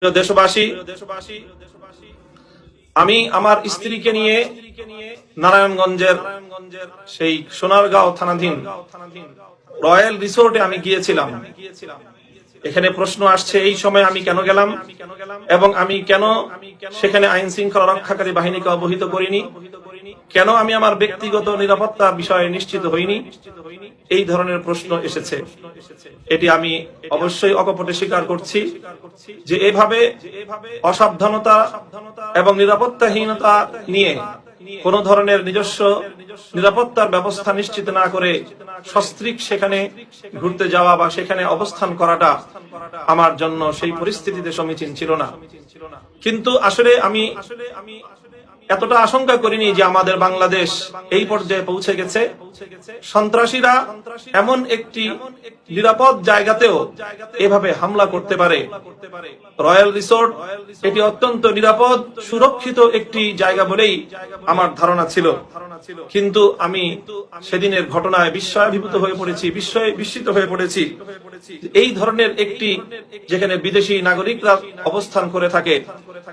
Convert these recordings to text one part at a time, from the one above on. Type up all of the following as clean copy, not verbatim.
প্রিয় দেশবাসী, আমি আমার স্ত্রীকে নিয়ে নারায়ণগঞ্জের সেই সোনারগাঁও থানাধীন রয়্যাল রিসোর্টে আমি গিয়েছিলাম। এখানে প্রশ্ন আসছে এই সময় আমি কেন গেলাম এবং আমি কেন সেখানে আইন শৃঙ্খলা রক্ষাকারী বাহিনীকে অবহিত করিনি, কেন আমি আমার ব্যক্তিগত নিরাপত্তা বিষয়ে নিশ্চিত হইনি, এই ধরনের প্রশ্ন এসেছে। এটি আমি অবশ্যই অকপটে স্বীকার করছি যে এভাবে অসাবধানতা এবং নিরাপত্তাহীনতা নিয়ে কোন ধরনের নিজস্ব নিরাপত্তার ব্যবস্থা নিশ্চিত না করে সস্ত্রীক সেখানে ঘুরতে যাওয়া বা সেখানে অবস্থান করাটা আমার জন্য সেই পরিস্থিতিতে সমীচীন ছিল না। কিন্তু আসলে আমি এতটা আশঙ্কা করিনি যে আমাদের বাংলাদেশ এই পর্যায়ে পৌঁছে গেছে। সন্ত্রাসীরা এমন একটি নিরাপদ জায়গাতেও এভাবে হামলা করতে পারে। রয়্যাল রিসোর্ট এটি অত্যন্ত নিরাপদ সুরক্ষিত একটি জায়গা বলেই আমার ধারণা ছিল, কিন্তু আমি সেদিনের ঘটনায় বিস্ময়াভিভূত হয়ে পড়েছি, বিস্মিত হয়ে পড়েছি। এই ধরনের একটি যেখানে বিদেশি নাগরিকরা অবস্থান করে থাকে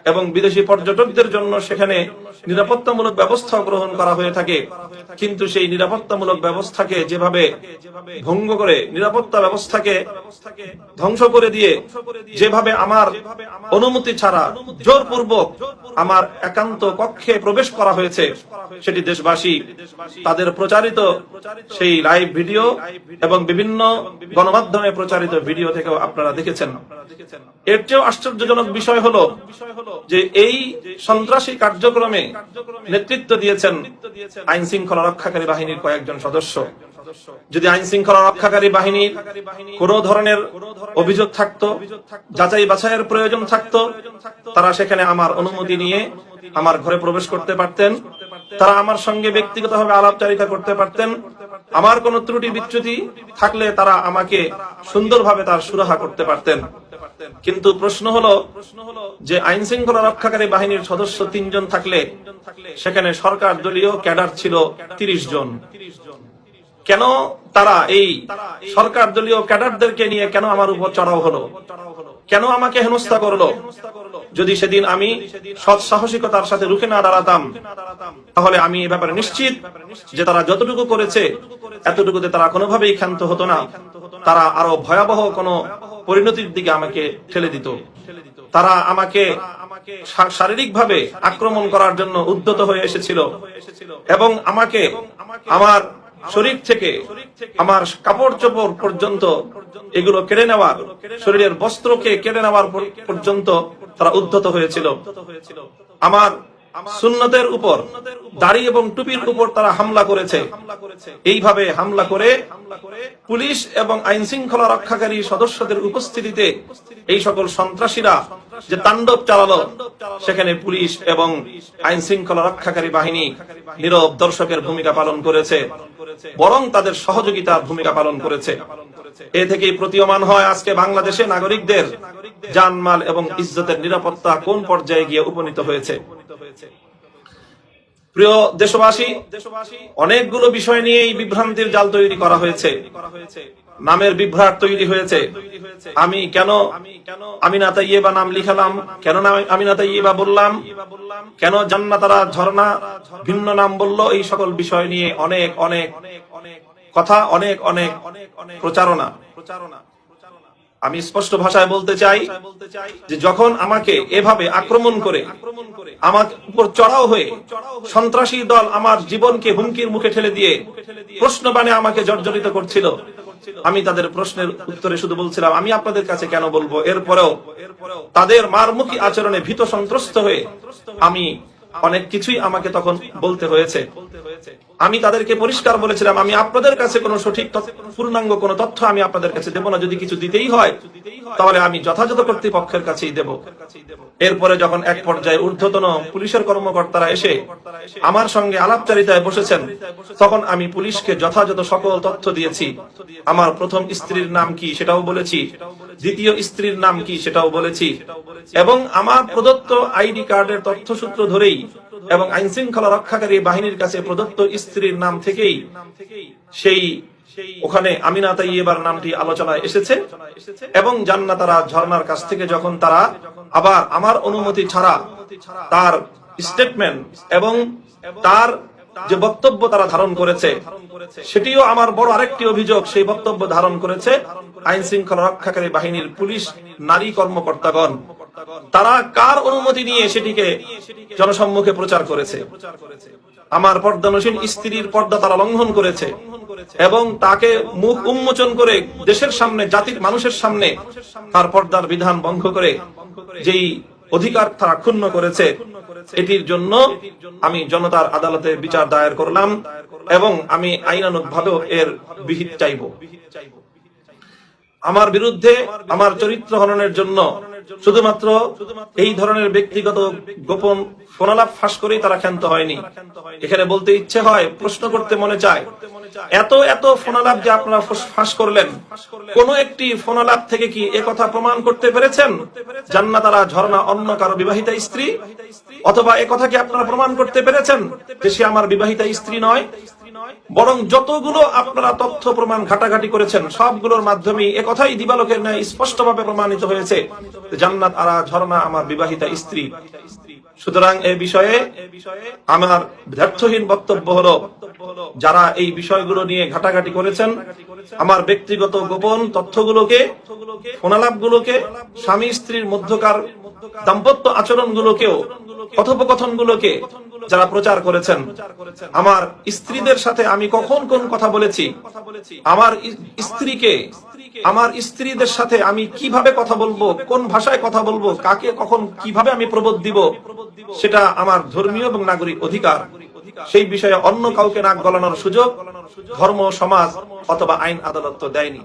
এবং বিদেশি পর্যটকদের জন্য সেখানে নিরাপত্তামূলক ব্যবস্থা গ্রহণ করা হয়ে থাকে, কিন্তু সেই নিরাপত্তামূলক ব্যবস্থাকে যেভাবে ভঙ্গ করে, নিরাপত্তা ব্যবস্থাকে ধ্বংস করে দিয়ে যেভাবে আমার অনুমতি ছাড়া জোরপূর্বক আমার একান্ত কক্ষে প্রবেশ করা হয়েছে, সেটি দেশবাসী তাদের প্রচারিত সেই লাইভ ভিডিও এবং বিভিন্ন গণমাধ্যমে প্রচারিত ভিডিও থেকেও আপনারা দেখেছেন। এর চেয়েও আশ্চর্যজনক বিষয় হলো যে এই সন্ত্রাসী কার্যক্রমে নেতৃত্ব দিয়েছেন আইন শৃঙ্খলা রক্ষাকারী বাহিনীর কয়েকজন সদস্য। যদি আইন শৃঙ্খলা রক্ষাকারী বাহিনীর কোন ধরনের অভিযোগ থাকতো, যাচাই বাছাইয়ের প্রয়োজন থাকতো, তারা সেখানে আমার অনুমতি নিয়ে আমার ঘরে প্রবেশ করতে পারতেন, তারা আমার সঙ্গে ব্যক্তিগতভাবে আলাপচারিতা করতে পারতেন, আমার কোন ত্রুটি বিচ্যুতি থাকলে তারা আমাকে সুন্দরভাবে তার সুরাহা করতে পারতেন। কিন্তু প্রশ্ন হলো যে আইন শৃঙ্খলা রক্ষাকারী বাহিনীর সদস্য 3 জন থাকলে সেখানে সরকার দলীয় ক্যাডার ছিল 30 জন। কেন তারা এই সরকার দলীয় ক্যাডারদেরকে নিয়ে কেন আমার উপর চড়াও হলো, কেন আমাকে হেনস্থা করলো? যদি সেদিন আমি সৎ সাহসিকতার সাথে রুখে না দাঁড়াতাম, তাহলে আমি এ ব্যাপারে নিশ্চিত যে তারা যতটুকু করেছে এতটুকুতে তারা কোনোভাবেই ক্ষান্ত হতো না। তারা আরো ভয়াবহ কোন পরিণতির দিকে আমাকে ঠেলে দিত। তারা আমাকে শারীরিকভাবে আক্রমণ করার জন্য উদ্যত হয়ে এসেছিল এবং আমাকে আমার শরীর থেকে আমার কাপড় চোপড় পর্যন্ত এগুলো কেড়ে নেওয়ার, শরীরের বস্ত্রকে কেড়ে নেওয়ার পর্যন্ত তারা উদ্ধত হয়েছিল। আমার সুন্নতের উপর, দাড়ি এবং টুপির উপর তারা হামলা করেছে। এইভাবে হামলা করে পুলিশ এবং আইন শৃঙ্খলা রক্ষাকারী সদস্যদের উপস্থিতিতে এই সকল সন্ত্রাসীরা যে তাণ্ডব চালালো, সেখানে পুলিশ এবং আইন শৃঙ্খলা রক্ষাকারী বাহিনী নীরব দর্শকের ভূমিকা পালন করেছে, বরং তাদের সহযোগিতার ভূমিকা পালন করেছে। এ থেকেই প্রতীয়মান হয় আজকে বাংলাদেশে নাগরিকদের জানমাল এবং ইজ্জতের নিরাপত্তা কোন পর্যায়ে গিয়ে উপনীত হয়েছে। প্রিয় দেশবাসী, অনেকগুলো বিষয় নিয়ে এই বিভ্রান্তির জাল তৈরি করা হয়েছে, নামের বিভ্রাট তৈরি হয়েছে। আমি কেন আমিনা তাইয়েবা নাম লিখালাম, কেন আমিনা তাইয়েবা বললাম, কেন জান্নাতারা ঝর্ণা ভিন্ন নাম বললো, এই সকল বিষয় নিয়ে অনেক অনেক কথা, অনেক অনেক প্রচারণা। আমি স্পষ্ট ভাষায় বলতে চাই যে যখন আমাকে এভাবে আক্রমণ করে আমার উপর চড়াও হয়ে সন্ত্রাসী দল আমার জীবনকে হুমকির মুখে ঠেলে দিয়ে প্রশ্ন বানে আমাকে জর্জরিত করছিল, আমি তাদের প্রশ্নের উত্তরে শুধু বলছিলাম আমি আপনাদের কাছে কেন বলবো। এরপরেও তাদের মারমুখী আচরণে ভীত সন্ত্রস্ত হয়ে আমি অনেক কিছুই আমাকে তখন বলতে হয়েছে। আমি তাদেরকে পরিষ্কার বলেছিলাম আমি আপনাদের কাছে কোনো সঠিক পূর্ণাঙ্গ কোনো তথ্য আমি আপনাদের কাছে দেব না, যদি কিছু দিতেই হয় তাহলে আমি যথাযথ কর্তৃপক্ষের কাছেই দেব। এরপরে যখন এক পর্যায়ে ঊর্ধ্বতন পুলিশের কর্মকর্তারা এসে আমার সঙ্গে আলাপচারিতায় বসেছেন, তখন আমি পুলিশকে যথাযথ সকল তথ্য দিয়েছি। আমার প্রথম স্ত্রীর নাম কি সেটাও বলেছি, দ্বিতীয় স্ত্রীর নাম কি সেটাও বলেছি, এবং আমার প্রদত্ত আইডি কার্ডের তথ্যসূত্র ধরেই এবং আইন শৃঙ্খলা রক্ষাকারী বাহিনীর কাছে প্রদত্ত স্ত্রীর নাম থেকেই সেই ওখানে আমিনা তাইয়েবার নামটি আলোচনায় এসেছে। এবং জান্নাতারা ঝর্ণার কাছ থেকে যখন তারা আবার আমার অনুমতি ছাড়া তার স্টেটমেন্ট এবং তার যে বক্তব্য তারা ধারণ করেছে সেটিও আমার বড় আরেকটি অভিযোগ, সেই বক্তব্য ধারণ করেছে আইন শৃঙ্খলা রক্ষাকারী বাহিনীর পুলিশ নারী কর্মকর্তাগণ। তারা কার অনুমতি নিয়ে সেটিকে জনসম্মুখে প্রচার করেছে? আমার পর্দানসীন স্ত্রীর পর্দা তারা লঙ্ঘন করেছে এবং তাকে মুখ উন্মোচন করে দেশের সামনে, জাতির মানুষের সামনে তার পর্দার বিধান ভঙ্গ করে যেই অধিকার তারা ক্ষুণ্ণ করেছে, এটির জন্য আমি জনতার আদালতে বিচার দায়ের করলাম এবং আমি আইনানুগ ভাবেও এর বিহিত চাইব। আমার বিরুদ্ধে আমার চরিত্র হননের জন্য শুধুমাত্র এই ধরনের ব্যক্তিগত গোপন ফোনালাপ ফাঁস করেই তারা ক্ষান্ত হয়নি। এখানে বলতে ইচ্ছে হয়, প্রশ্ন করতে মনে চায়, এত এত ফোনালাপ যে আপনারা ফাঁস করলেন, কোন একটি ফোনালাপ থেকে কি একথা প্রমাণ করতে পেরেছেন জান্নাত আরা ঝর্ণা অন্য কারো বিবাহিতা স্ত্রী? অথবা একথা কি আপনারা প্রমাণ করতে পেরেছেন যে সে আমার বিবাহিতা স্ত্রী নয়? বরং যতগুলো আপনারা তথ্য প্রমাণ ঘাটাঘাটি করেছেন সবগুলোর মাধ্যমে একথাই দিবালোকের ন্যায় স্পষ্টভাবে প্রমাণিত হয়েছে জান্নাত আরা ঝর্ণা আমার বিবাহিতা স্ত্রী। সুতরাং এই বিষয়ে আমার ব্যর্থহীন বক্তব্য হলো, যারা এই বিষয়গুলো নিয়ে ঘাটাঘাটি করেছেন, আমার ব্যক্তিগত গোপন তথ্যগুলোকে, ফোনালাপগুলোকে, স্বামী স্ত্রীর মধ্যকার দাম্পত্য আচরণগুলোকেও, কথোপকথনগুলোকে যারা প্রচার করেছেন, আমার স্ত্রীদের সাথে আমি কখন কোন কথা বলেছি, আমার স্ত্রীদের সাথে আমি কিভাবে কথা বলবো, কোন ভাষায় কথা বলবো, কাকে কখন কিভাবে আমি প্রবোধ দিব, সেটা আমার ধর্মীয় এবং নাগরিক অধিকার। সেই বিষয়ে অন্য কাউকে নাক গলানোর সুযোগ ধর্ম, সমাজ অথবা আইন আদালত তো দেয়নি।